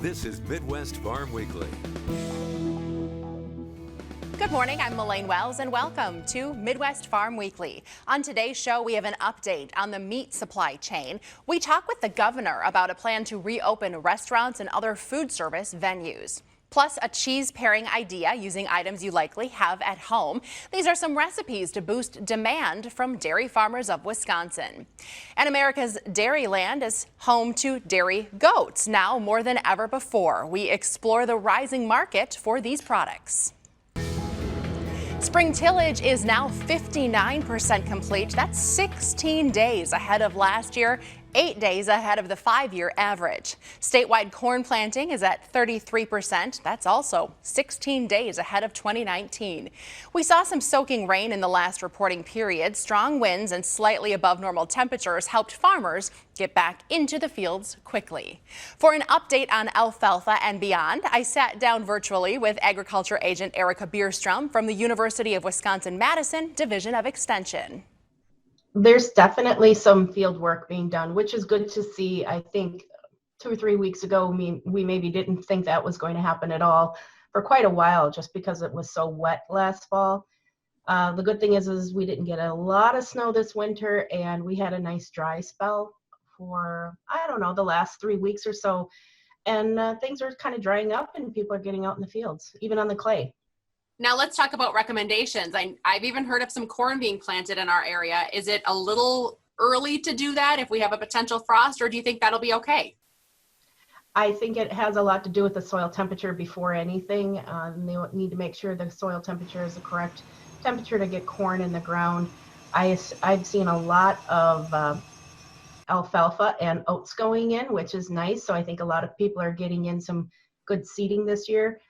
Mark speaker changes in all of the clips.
Speaker 1: This is Midwest Farm Weekly.
Speaker 2: Good morning, I'm Elaine Wells and welcome to Midwest Farm Weekly. On today's show, we have an update on the meat supply chain. We talk with the governor about a plan to reopen restaurants and other food service venues. Plus, a cheese pairing idea using items you likely have at home. These are some recipes to boost demand from dairy farmers of Wisconsin. And America's dairy land is home to dairy goats now more than ever before. We explore the rising market for these products. Spring tillage is now 59% complete. That's 16 days ahead of last year, 8 days ahead of the 5-year average. Statewide corn planting is at 33%. That's also 16 days ahead of 2019. We saw some soaking rain in the last reporting period. Strong winds and slightly above normal temperatures helped farmers get back into the fields quickly. For an update on alfalfa and beyond, I sat down virtually with agriculture agent Erica Bierstrom from the University of Wisconsin-Madison Division of Extension.
Speaker 3: There's definitely some field work being done, which is good to see. I think 2 or 3 weeks ago, we maybe didn't think that was going to happen at all for quite a while, just because it was so wet last fall. The good thing is we didn't get a lot of snow this winter, and we had a nice dry spell for, I don't know, the last 3 weeks or so. And things are kind of drying up and people are getting out in the fields, even on the clay.
Speaker 2: Now let's talk about recommendations. I've even heard of some corn being planted in our area. Is it a little early to do that if we have a potential frost, or do you think that'll be okay?
Speaker 3: I think it has a lot to do with the soil temperature before anything. They need to make sure the soil temperature is the correct temperature to get corn in the ground. I've seen a lot of alfalfa and oats going in, which is nice. So I think a lot of people are getting in some good seeding this year.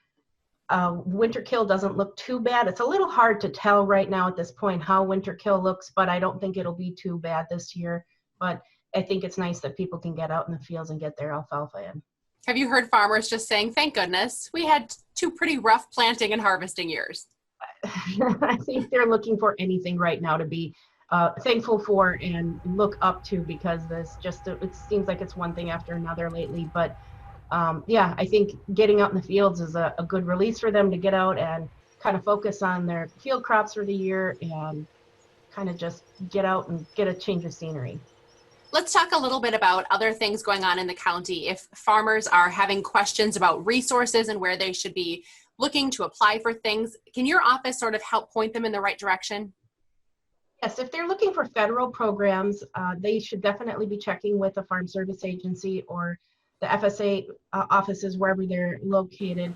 Speaker 3: Winter kill doesn't look too bad. It's a little hard to tell right now at this point how winter kill looks, but I don't think it'll be too bad this year. But I think it's nice that people can get out in the fields and get their alfalfa in.
Speaker 2: Have you heard farmers just saying, thank goodness, we had 2 pretty rough planting and harvesting years?
Speaker 3: I think they're looking for anything right now to be thankful for and look up to, because it seems like it's one thing after another lately. But yeah, I think getting out in the fields is a good release for them to get out and kind of focus on their field crops for the year and kind of just get out and get a change of scenery.
Speaker 2: Let's talk a little bit about other things going on in the county. If farmers are having questions about resources and where they should be looking to apply for things, can your office sort of help point them in the right direction?
Speaker 3: Yes, if they're looking for federal programs, they should definitely be checking with the Farm Service Agency or the FSA offices wherever they're located.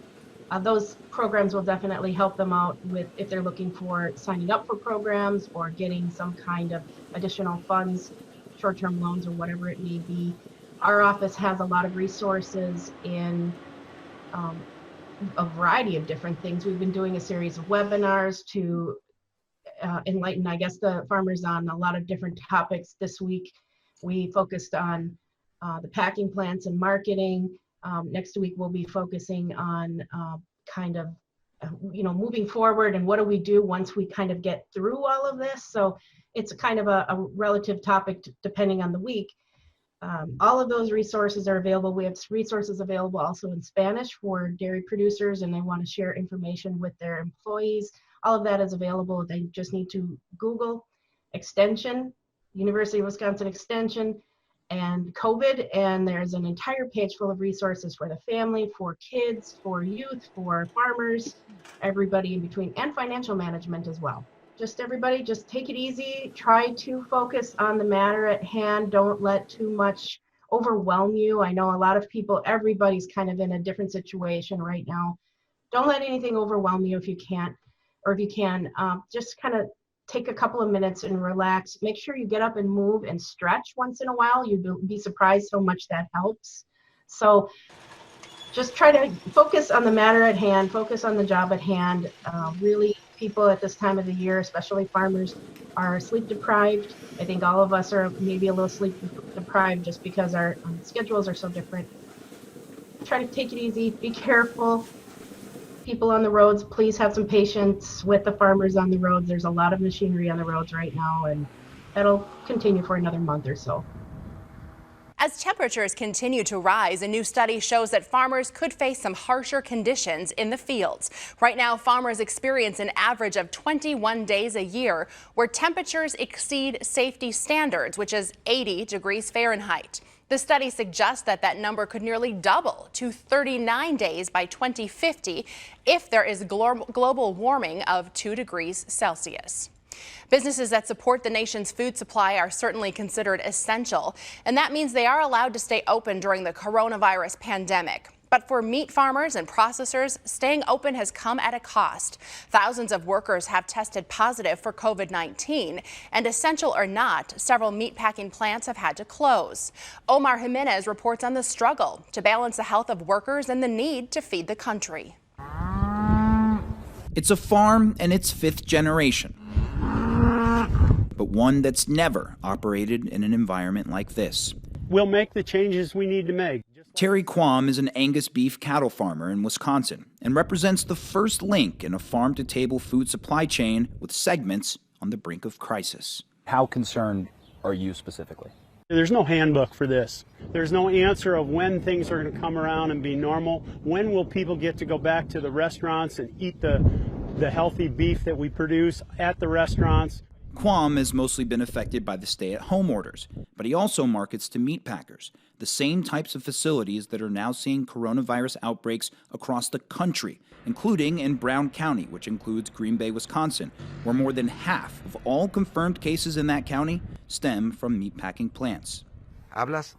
Speaker 3: Those programs will definitely help them out with if they're looking for signing up for programs or getting some kind of additional funds, short-term loans or whatever it may be. Our office has a lot of resources in a variety of different things. We've been doing a series of webinars to enlighten, I guess, the farmers on a lot of different topics. This week, we focused on the packing plants and marketing. Next week, we'll be focusing on moving forward and what do we do once we kind of get through all of this. So it's a kind of a relative topic depending on the week. All of those resources are available. We have resources available also in Spanish for dairy producers, and they want to share information with their employees. All of that is available. They just need to Google Extension, University of Wisconsin Extension, and COVID, and there's an entire page full of resources for the family, for kids, for youth, for farmers, everybody in between, and financial management as well. Everybody, just take it easy. Try to focus on the matter at hand. Don't let too much overwhelm you. I know a lot of people, everybody's kind of in a different situation right now. Don't let anything overwhelm you if you can't, or if you can, just kind of take a couple of minutes and relax. Make sure you get up and move and stretch once in a while. You'll be surprised how much that helps. So just try to focus on the matter at hand, focus on the job at hand. Really, people at this time of the year, especially farmers, are sleep deprived. I think all of us are maybe a little sleep deprived just because our schedules are so different. Try to take it easy, be careful. People on the roads, please have some patience with the farmers on the roads. There's a lot of machinery on the roads right now, and that'll continue for another month or so.
Speaker 2: As temperatures continue to rise, a new study shows that farmers could face some harsher conditions in the fields. Right now, farmers experience an average of 21 days a year where temperatures exceed safety standards, which is 80 degrees Fahrenheit. The study suggests that that number could nearly double to 39 days by 2050 if there is global warming of 2 degrees Celsius. Businesses that support the nation's food supply are certainly considered essential, and that means they are allowed to stay open during the coronavirus pandemic. But for meat farmers and processors, staying open has come at a cost. Thousands of workers have tested positive for COVID-19, and essential or not, several meatpacking plants have had to close. Omar Jimenez reports on the struggle to balance the health of workers and the need to feed the country.
Speaker 4: It's a farm and its fifth generation, but one that's never operated in an environment like this.
Speaker 5: We'll make the changes we need to make.
Speaker 4: Terry Quam is an Angus beef cattle farmer in Wisconsin and represents the first link in a farm-to-table food supply chain with segments on the brink of crisis.
Speaker 6: How concerned are you specifically?
Speaker 5: There's no handbook for this. There's no answer of when things are going to come around and be normal. When will people get to go back to the restaurants and eat the healthy beef that we produce at the restaurants?
Speaker 4: Quam has mostly been affected by the stay-at-home orders, but he also markets to meat packers, the same types of facilities that are now seeing coronavirus outbreaks across the country, including in Brown County, which includes Green Bay, Wisconsin, where more than half of all confirmed cases in that county stem from meatpacking plants.
Speaker 7: Hablas,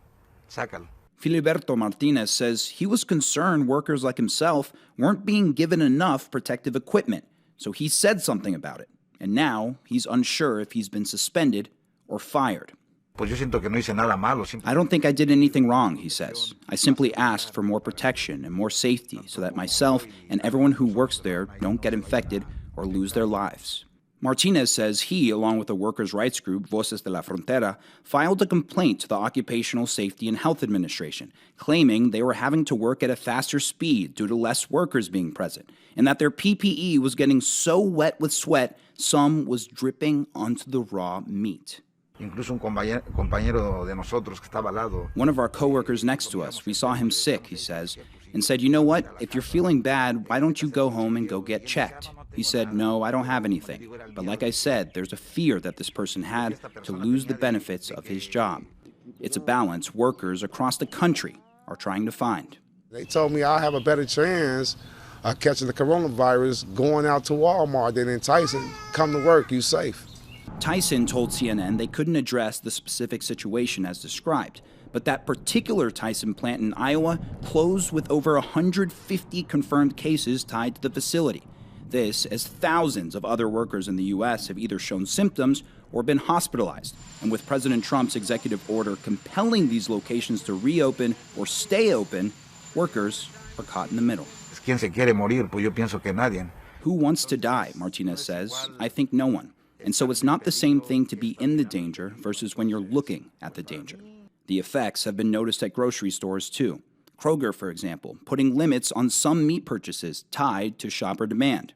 Speaker 7: sácalo.
Speaker 4: Filiberto Martinez says he was concerned workers like himself weren't being given enough protective equipment, so he said something about it. And now he's unsure if he's been suspended or fired.
Speaker 7: Pues yo siento que no hice nada malo.
Speaker 4: I don't think I did anything wrong, he says. I simply asked for more protection and more safety so that myself and everyone who works there don't get infected or lose their lives. Martinez says he, along with the workers' rights group Voces de la Frontera, filed a complaint to the Occupational Safety and Health Administration, claiming they were having to work at a faster speed due to less workers being present, and that their PPE was getting so wet with sweat, some was dripping onto the raw meat.
Speaker 7: Incluso un compañero de nosotros que estaba al lado.
Speaker 4: One of our coworkers next to us, we saw him sick, he says, and said, you know what, if you're feeling bad, why don't you go home and go get checked? He said, no, I don't have anything. But like I said, there's a fear that this person had to lose the benefits of his job. It's a balance workers across the country are trying to find.
Speaker 8: They told me I'll have a better chance of catching the coronavirus going out to Walmart than in Tyson. Come to work, you safe.
Speaker 4: Tyson told CNN they couldn't address the specific situation as described, but that particular Tyson plant in Iowa closed with over 150 confirmed cases tied to the facility. This as thousands of other workers in the U.S. have either shown symptoms or been hospitalized. And with President Trump's executive order compelling these locations to reopen or stay open, workers are caught in the middle.
Speaker 7: ¿Quién se quiere morir? Pues yo pienso que nadie.
Speaker 4: Who wants to die, Martinez says. I think no one. And so it's not the same thing to be in the danger versus when you're looking at the danger. The effects have been noticed at grocery stores too. Kroger, for example, putting limits on some meat purchases tied to shopper demand.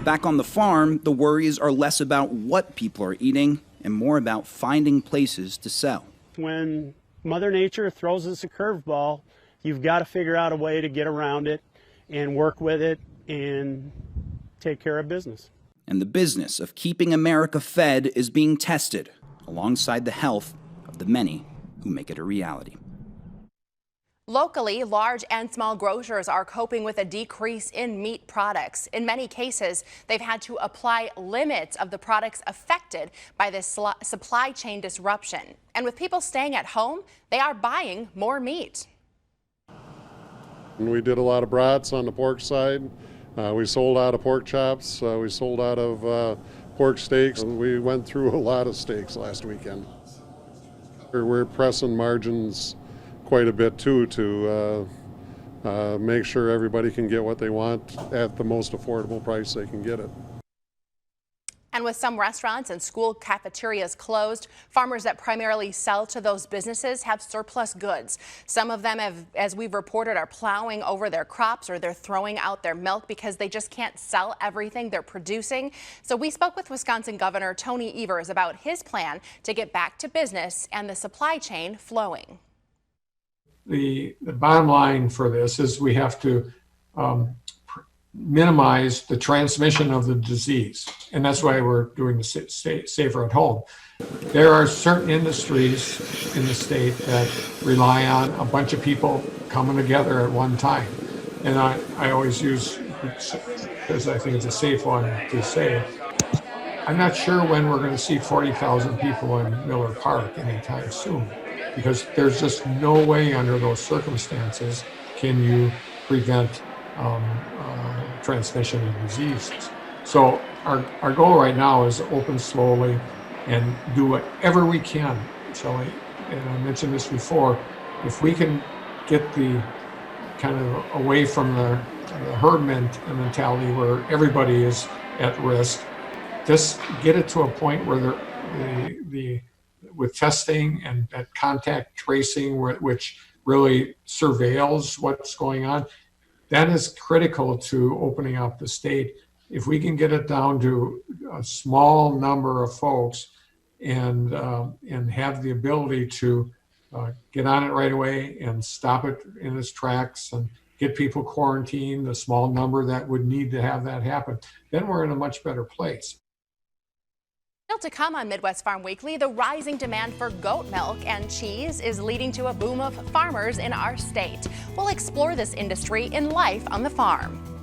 Speaker 4: Back on the farm, the worries are less about what people are eating and more about finding places to sell.
Speaker 5: When Mother Nature throws us a curveball, you've got to figure out a way to get around it and work with it and take care of business.
Speaker 4: And the business of keeping America fed is being tested alongside the health of the many who make it a reality.
Speaker 2: Locally, large and small grocers are coping with a decrease in meat products. In many cases, they've had to apply limits of the products affected by this supply chain disruption. And with people staying at home, they are buying more meat.
Speaker 9: We did a lot of brats on the pork side. We sold out of pork chops. We sold out of pork steaks. We went through a lot of steaks last weekend. We're pressing margins quite a bit too to make sure everybody can get what they want at the most affordable price they can get it.
Speaker 2: And with some restaurants and school cafeterias closed, farmers that primarily sell to those businesses have surplus goods. Some of them have, as we've reported, are plowing over their crops or they're throwing out their milk because they just can't sell everything they're producing. So we spoke with Wisconsin Governor Tony Evers about his plan to get back to business and the supply chain flowing.
Speaker 10: The bottom line for this is we have to minimize the transmission of the disease, and that's why we're doing the Safer at Home. There are certain industries in the state that rely on a bunch of people coming together at one time, and I always use, because I think it's a safe one to say, I'm not sure when we're going to see 40,000 people in Miller Park anytime soon, because there's just no way under those circumstances can you prevent transmission of diseases. So our goal right now is to open slowly and do whatever we can, Shelley. And I mentioned this before, if we can get the kind of away from the herd mentality where everybody is at risk, just get it to a point where with testing and that contact tracing, which really surveils what's going on, that is critical to opening up the state. If we can get it down to a small number of folks and have the ability to get on it right away and stop it in its tracks and get people quarantined, the small number that would need to have that happen, then we're in a much better place.
Speaker 2: Still to come on Midwest Farm Weekly, the rising demand for goat milk and cheese is leading to a boom of farmers in our state. We'll explore this industry in Life on the Farm.